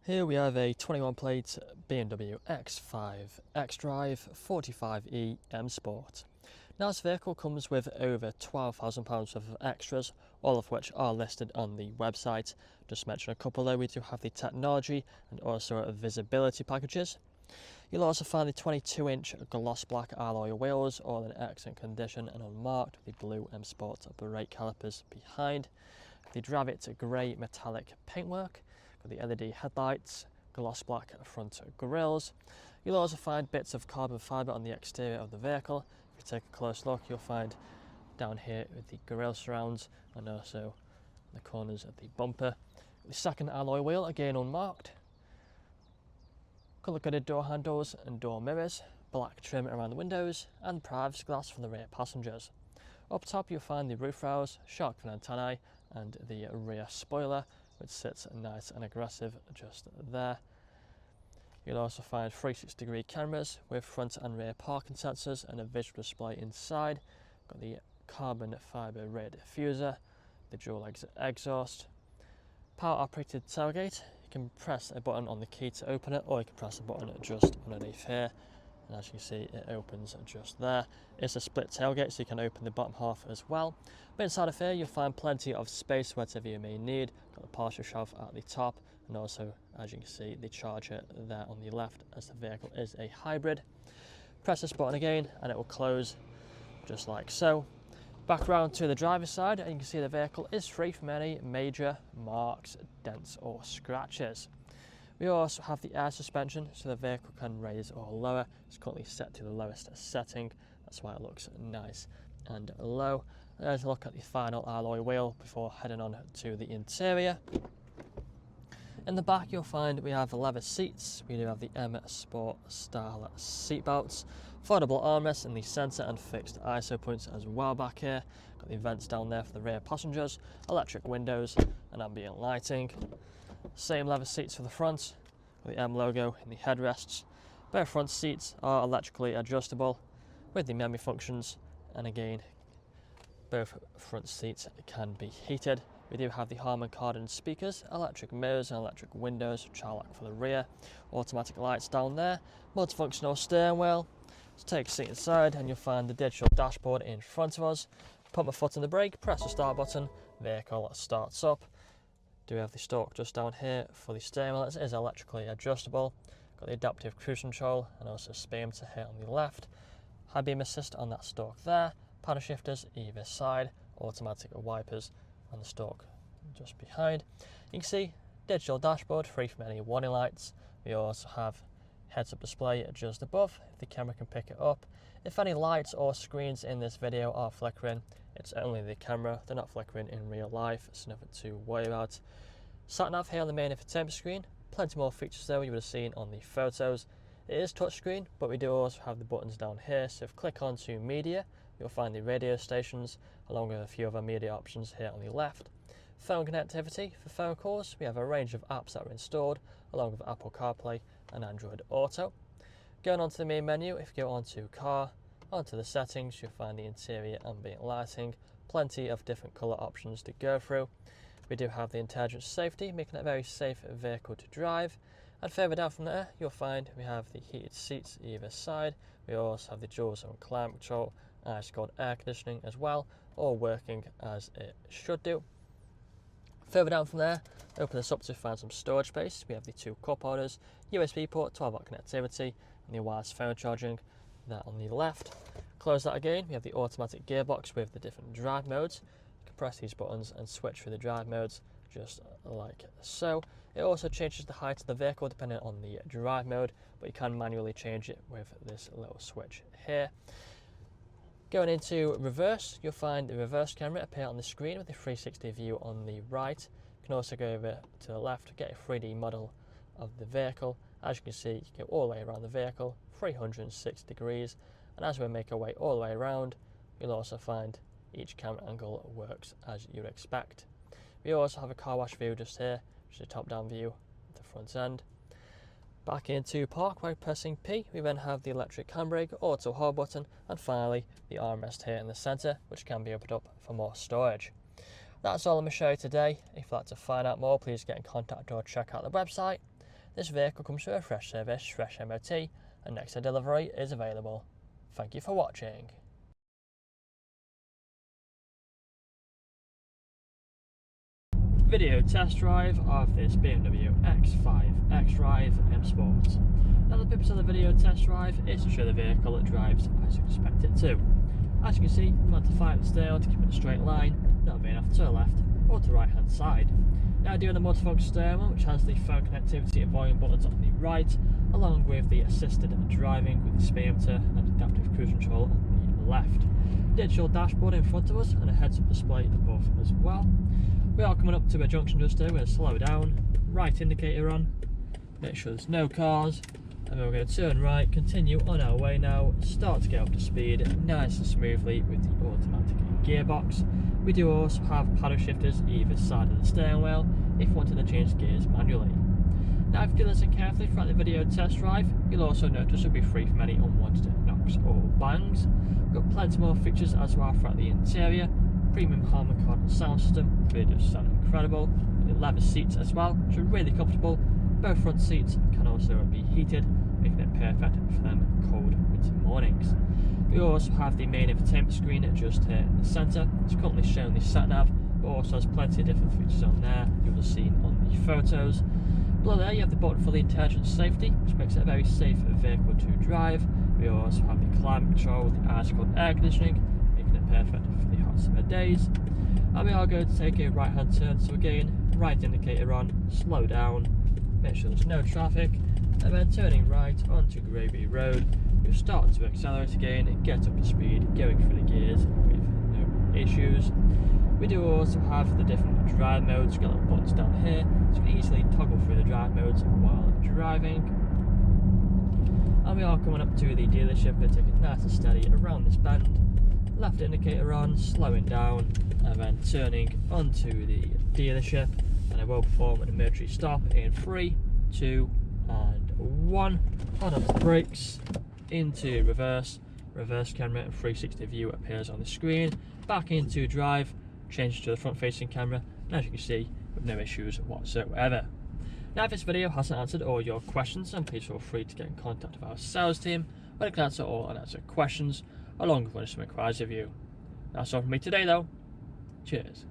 Here we have a 21 plate BMW X5 X-Drive 45e M Sport. Now this vehicle comes with over £12,000 worth of extras, all of which are listed on the website. Just to mention a couple though, we do have the technology and also visibility packages. You'll also find the 22-inch gloss black alloy wheels, all in excellent condition and unmarked, with the blue M Sport brake calipers behind. The Dravit grey metallic paintwork, got the LED headlights, gloss black front grills. You'll also find bits of carbon fibre on the exterior of the vehicle. If you take a close look, you'll find down here with the grille surrounds and also the corners of the bumper. The second alloy wheel, again unmarked. Colour-coded door handles and door mirrors, black trim around the windows, and privacy glass for the rear passengers. Up top you'll find the roof rails, shark fin antennae, and the rear spoiler, which sits nice and aggressive just there. You'll also find 360-degree cameras with front and rear parking sensors and a visual display inside. Got the carbon fibre rear diffuser, the dual exhaust, power operated tailgate. You can press a button on the key to open it, or you can press a button just underneath here, and as you can see it opens just there. It's a split tailgate, so you can open the bottom half as well. But inside of here you'll find plenty of space whatever you may need. Got the partial shelf at the top, and also as you can see the charger there on the left, as the vehicle is a hybrid. Press this button again and it will close just like so. Back round to the driver's side, and you can see the vehicle is free from any major marks, dents or scratches. We also have the air suspension, so the vehicle can raise or lower. It's currently set to the lowest setting, that's why it looks nice and low. Let's look at the final alloy wheel before heading on to the interior. In the back you'll find we have leather seats. We do have the M Sport style seat belts, foldable armrests in the centre and fixed ISO points as well back here. Got the vents down there for the rear passengers, electric windows and ambient lighting. Same leather seats for the front, with the M logo in the headrests. Both front seats are electrically adjustable with the memory functions, and again both front seats can be heated. We do have the Harman Kardon speakers, electric mirrors and electric windows, child lock for the rear, automatic lights down there, multifunctional steering wheel. Let's take a seat inside and you'll find the digital dashboard in front of us. Put my foot on the brake, press the start button, vehicle starts up. Do we have the stalk just down here for the steering wheel. It is electrically adjustable. Got the adaptive cruise control and also speedometer here on the left. High beam assist on that stalk there. Paddle shifters either side. Automatic wipers on the stalk just behind. You can see digital dashboard free from any warning lights. We also have heads-up display just above if the camera can pick it up. If any lights or screens in this video are flickering, it's only the camera, they're not flickering in real life, it's nothing to worry about. Sat nav here on the main infotainment screen, plenty more features though you would have seen on the photos. It is touchscreen, but we do also have the buttons down here, so if you click onto media, you'll find the radio stations along with a few other media options here on the left. Phone connectivity, for phone calls we have a range of apps that are installed along with Apple CarPlay and Android Auto. Going on to the main menu, if you go onto car, onto the settings, you'll find the interior ambient lighting, plenty of different colour options to go through. We do have the intelligent safety, making it a very safe vehicle to drive. And further down from there, you'll find we have the heated seats either side. We also have the dual zone climate control and it's called air conditioning as well, all working as it should do. Further down from there, open this up to find some storage space. We have the two cup holders, USB port, 12-volt connectivity, and the wireless phone charging there on the left. Close that again, we have the automatic gearbox with the different drive modes. You can press these buttons and switch through the drive modes just like so. It also changes the height of the vehicle depending on the drive mode, but you can manually change it with this little switch here. Going into reverse, you'll find the reverse camera appear on the screen with a 360 view on the right. You can also go over to the left to get a 3D model of the vehicle. As you can see, you can go all the way around the vehicle, 360 degrees, and as we make our way all the way around, you'll also find each camera angle works as you'd expect. We also have a car wash view just here, which is a top-down view of the front end. Back into park by pressing P, we then have the electric handbrake, auto hold button, and finally the armrest here in the centre, which can be opened up for more storage. That's all I'm going to show you today. If you'd like to find out more, please get in contact or check out the website. This vehicle comes through a fresh service, fresh MOT, and next day delivery is available. Thank you for watching. Video test drive of this BMW X5 X-Drive M Sport. Now the purpose of the video test drive is to show the vehicle that drives as you expect it to. As you can see, I'm going to fire the steer to keep it in a straight line, not veering off to the left or to the right hand side. Now doing the multifunction steering wheel, which has the phone connectivity and volume buttons on the right, along with the assisted driving with the speedometer and adaptive cruise control on the left. Digital dashboard in front of us and a heads-up display above as well. We are coming up to a junction just here. We're going to slow down, right indicator on, make sure there's no cars, and then we're going to turn right, continue on our way now, start to get up to speed nice and smoothly with the automatic gearbox. We do also have paddle shifters either side of the steering wheel if you wanted to change gears manually. Now if you do listen carefully throughout the video test drive, you'll also notice you'll be free from any unwanted knocks or bangs. We've got plenty more features as well throughout the interior. Premium Harman Kardon sound system, really does sound incredible. The leather seats as well, which are really comfortable. Both front seats can also be heated, making it perfect for them cold winter mornings. We also have the main infotainment screen just here in the centre. It's currently showing the sat-nav, but also has plenty of different features on there you will have seen on the photos. Below there you have the button for the intelligent safety, which makes it a very safe vehicle to drive. We also have the climate control with the ice-cold air conditioning, making it perfect for the hot summer days. And we are going to take a right hand turn, so again, right indicator on, slow down, make sure there's no traffic, and then turning right onto Gravy Road, we'll start to accelerate again and get up to speed, going through the gears with no issues. We do also have the different drive modes. You've got little buttons down here, so you can easily toggle through the drive modes while driving. And we are coming up to the dealership. We're taking it nice and steady around this bend. Left indicator on, slowing down, and then turning onto the dealership. And I will perform an emergency stop in 3, 2, and 1. On the brakes, into reverse. Reverse camera and 360 view appears on the screen. Back into drive, changes to the front facing camera, and as you can see, with no issues whatsoever. Now if this video hasn't answered all your questions, then please feel free to get in contact with our sales team, where they can answer all unanswered questions, along with running some inquiries of you. That's all from me today though. Cheers.